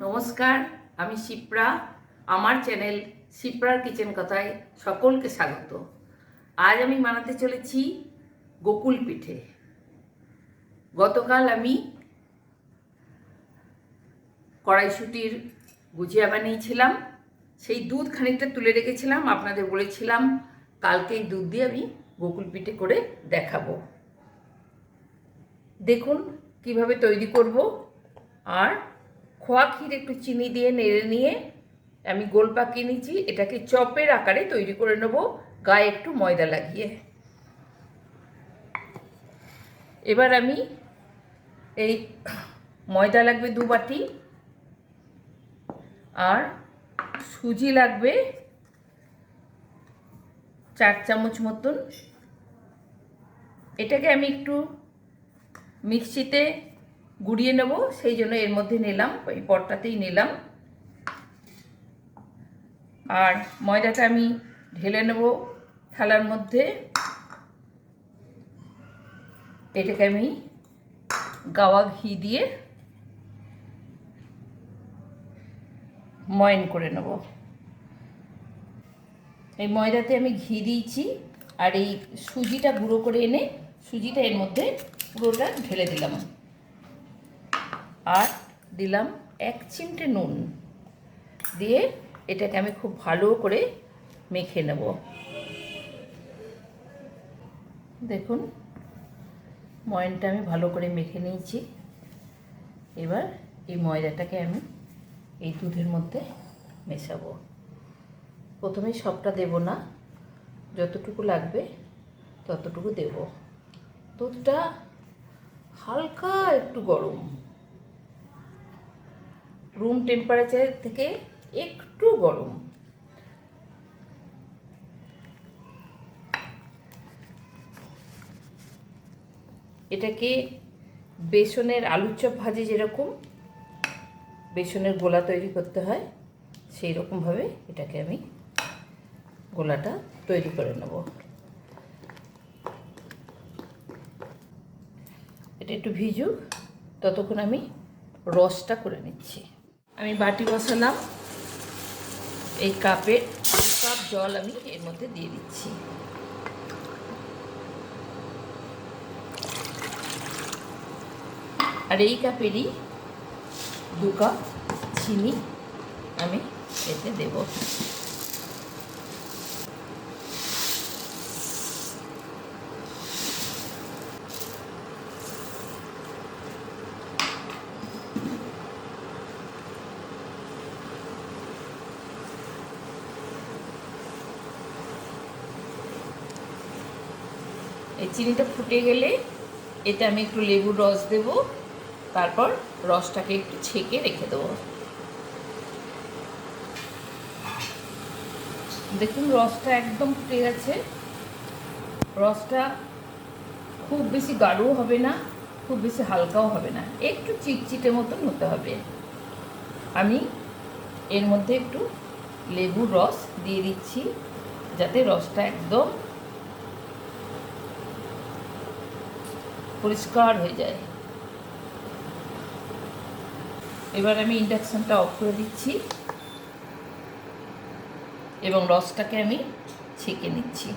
নমস্কার, আমি শিপ্রা। আমার চ্যানেল শিপ্রার কিচেন কথায় সকলকে স্বাগত। আজ আমি বানাতে চলেছি গোকুল পিঠে। গতকাল আমি কড়াইশুঁটির গুজিয়া বানিয়েছিলাম। সেই দুধ খানিকটা তুলে রেখেছিলাম, আপনাদের বলেছিলাম কালকে এই দুধ দিয়ে আমি গোকুল পিঠে করে দেখাবো। দেখুন কিভাবে তৈরি করব। আর খোয়া ক্ষীর একটু চিনি দিয়ে নেড়ে নিয়ে আমি গোল পাকিয়ে নিয়েছি। এটাকে চপের আকারে তৈরি করে নেব, গায়ে একটু ময়দা লাগিয়ে। এবার আমি এই ময়দা লাগবে 2 বাটি, আর সুজি লাগবে 4 চামচ মতন। এটাকে আমি একটু মিক্সিতে গুঁড়িয়ে নেব, সেই জন্য এর মধ্যে নিলাম, এই পটটাতেই নিলাম। আর ময়দাটা আমি ঢেলে নেব থালার মধ্যে। এটাকে আমি গাওয়া ঘি দিয়ে ময়ন করে নেব। এই ময়দাতে আমি ঘি দিয়েছি, আর এই সুজিটা গুঁড়ো করে এনে সুজিটা এর মধ্যে পুরোটা ঢেলে দিলাম। আর দিলাম 1 চিমটে নুন দিয়ে এটাকে আমি খুব ভালো করে মেখে নেব। দেখুন ময়নটা আমি ভালো করে মেখে নিয়েছি। এবার এই ময়দাটাকে আমি এই দুধের মধ্যে মেশাবো। প্রথমে সবটা দেব না, যতটুকু লাগবে ততটুকু দেব। দুধটা হালকা একটু গরম, রুম টেম্পারেচার থেকে একটু গরম। এটাকে বেসনের আলুর চপ ভাজি যেরকম বেসনের গোলা তৈরি করতে হয়, সেই রকমভাবে এটাকে আমি গোলাটা তৈরি করে নেব। এটা একটু ভিজুক, ততক্ষণ আমি রসটা করে নিচ্ছি। আমি বাটি বসালাম, এই কাপে 2 কাপ জল আমি এর মধ্যে দিয়ে দিচ্ছি। আর এই কাপেরই 2 কাপ চিনি আমি এতে দেব। এই চিনিটা ফুটে গেলে এতে আমি একটু লেবুর রস দেব, তারপর রসটাকে একটু ছেঁকে রেখে দেবো। দেখুন রসটা একদম ফুটে গেছে। রসটা খুব বেশি গাঢ়ও হবে না, খুব বেশি হালকাও হবে না, একটু চিটচিটে মতন হতে হবে। আমি এর মধ্যে একটু লেবুর রস দিয়ে দিচ্ছি, যাতে রসটা একদম পরিষ্কার হয়ে যায়। এবার আমি ইন্ডাকশনটা অফ করে দিচ্ছি এবং রসটাকে আমি ছেঁকে নিচ্ছি।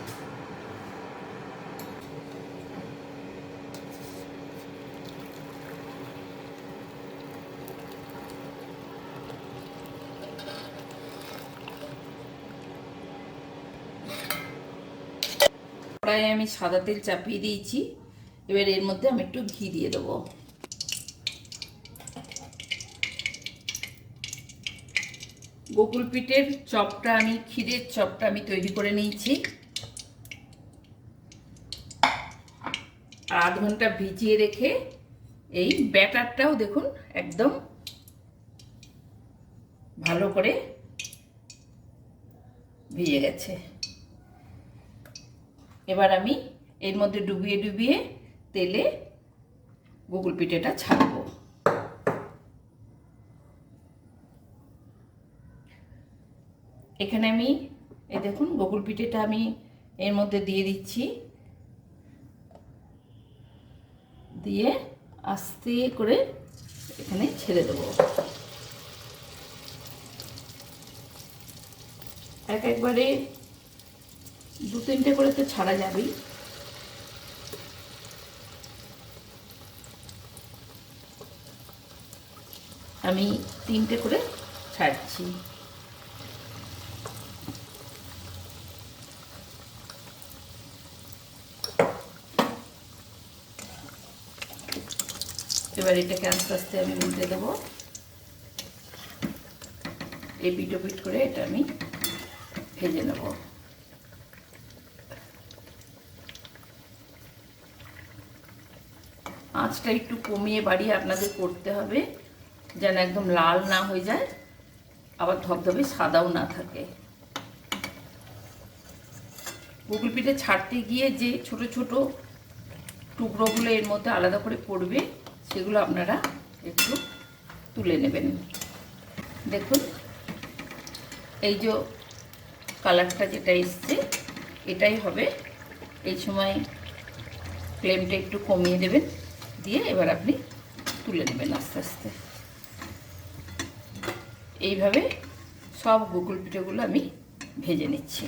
কড়াইয়ে আমি সাদা তেল চাপিয়ে দিয়েছি। এবার এর মধ্যে আমি একটু ঘি দিয়ে দেবো। গোকুল পিঠের চপটা আমি ক্ষীরের চপটা আমি তৈরি করে নিয়েছি। 8 ঘন্টা ভিজিয়ে রেখে এই ব্যাটারটাও দেখুন একদম ভালো করে ভিজে গেছে। এবার আমি এর মধ্যে ডুবিয়ে ডুবিয়ে তেলে গোকুল পিঠেটা ছাড়বো। এখানে আমি এই দেখুন গোকুল পিঠেটা আমি এর মধ্যে দিয়ে দিচ্ছি, দিয়ে আস্তে করে এখানে ছেড়ে দেবো। একবারে 2-3টে করে তো ছাড়া যাবেই। আমি 3টে করে ছাড়ছি। এবার এটাকে আস্তে আস্তে আমি উল্টে দেবো। এপিট ওপিট করে এটা আমি ভেজে নেব। আঁচটা একটু কমিয়ে বাড়িয়ে আপনাদের করতে হবে, যেন একদম লাল না হয়ে যায়, আবার ধবধবে সাদাও না থাকে। গুগল পিঠে ছাড়তে গিয়ে যে ছোট ছোট টুকরোগুলো এর মধ্যে আলাদা করে পড়বে, সেগুলো আপনারা একটু তুলে নেবেন। দেখুন এই যে কালারটা যেটা এসছে এটাই হবে। এই সময় ফ্লেমটা একটু কমিয়ে দেবেন, দিয়ে এবার আপনি তুলে নেবেন আস্তে আস্তে। এইভাবে সব গুগল পিঠেগুলো আমি ভেজে নিচ্ছি।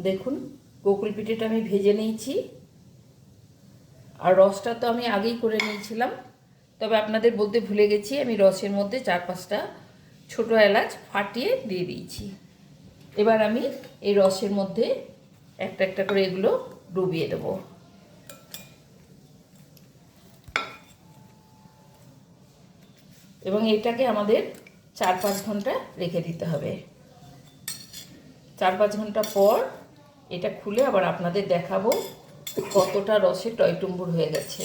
দেখুন গুগল পিঠেটা আমি ভেজে নিয়েছি, আর রসটা তো আমি আগেই করে নিয়েছিলাম। তবে আপনাদের বলতে ভুলে গেছি, আমি রসের মধ্যে 4-5টা ছোটো এলাচ ফাটিয়ে দিয়ে দিয়েছি। এবার আমি এই রসের মধ্যে একটা একটা করে এগুলো ডুবিয়ে দেব। এবং এটাকে আমাদের 4-5 ঘন্টা রেখে দিতে হবে। 4-5 ঘন্টা পর এটা খুলে আবার আপনাদের দেখাবো কতটা রসে টইটুম্বুর হয়ে গেছে।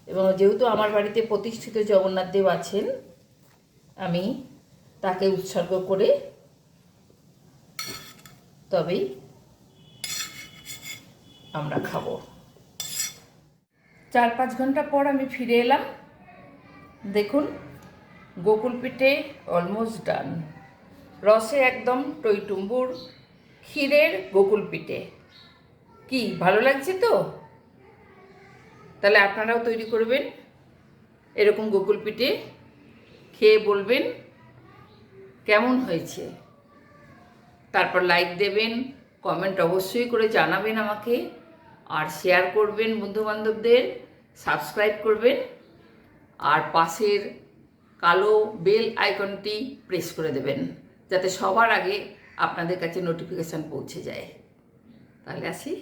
এবং যেহেতু আমার বাড়িতে প্রতিষ্ঠিত জগন্নাথ দেব আছেন, আমি তাকে উৎসর্গ করে তবেই আমরা খাবো। 4-5 ঘন্টা পর আমি ফিরে এলাম। দেখুন গোকুল পিঠে অলমোস্ট ডান। রসে একদম টইটুম্বুর ক্ষীরের গোকুল পিঠে। কি ভালো লাগছে তো? তাহলে আপনারাও তৈরি করবেন এরকম গোকুল পিঠে, খেয়ে বলবেন কেমন হয়েছে। তারপর লাইক দেবেন, কমেন্ট অবশ্যই করে জানাবেন আমাকে, আর শেয়ার করবেন বন্ধুবান্ধবদের, সাবস্ক্রাইব করবেন, আর পাশের কালো বেল আইকনটি প্রেস করে দেবেন, যাতে সবার আগে আপনাদের কাছে নোটিফিকেশান পৌঁছে যায়। তাহলে আসি।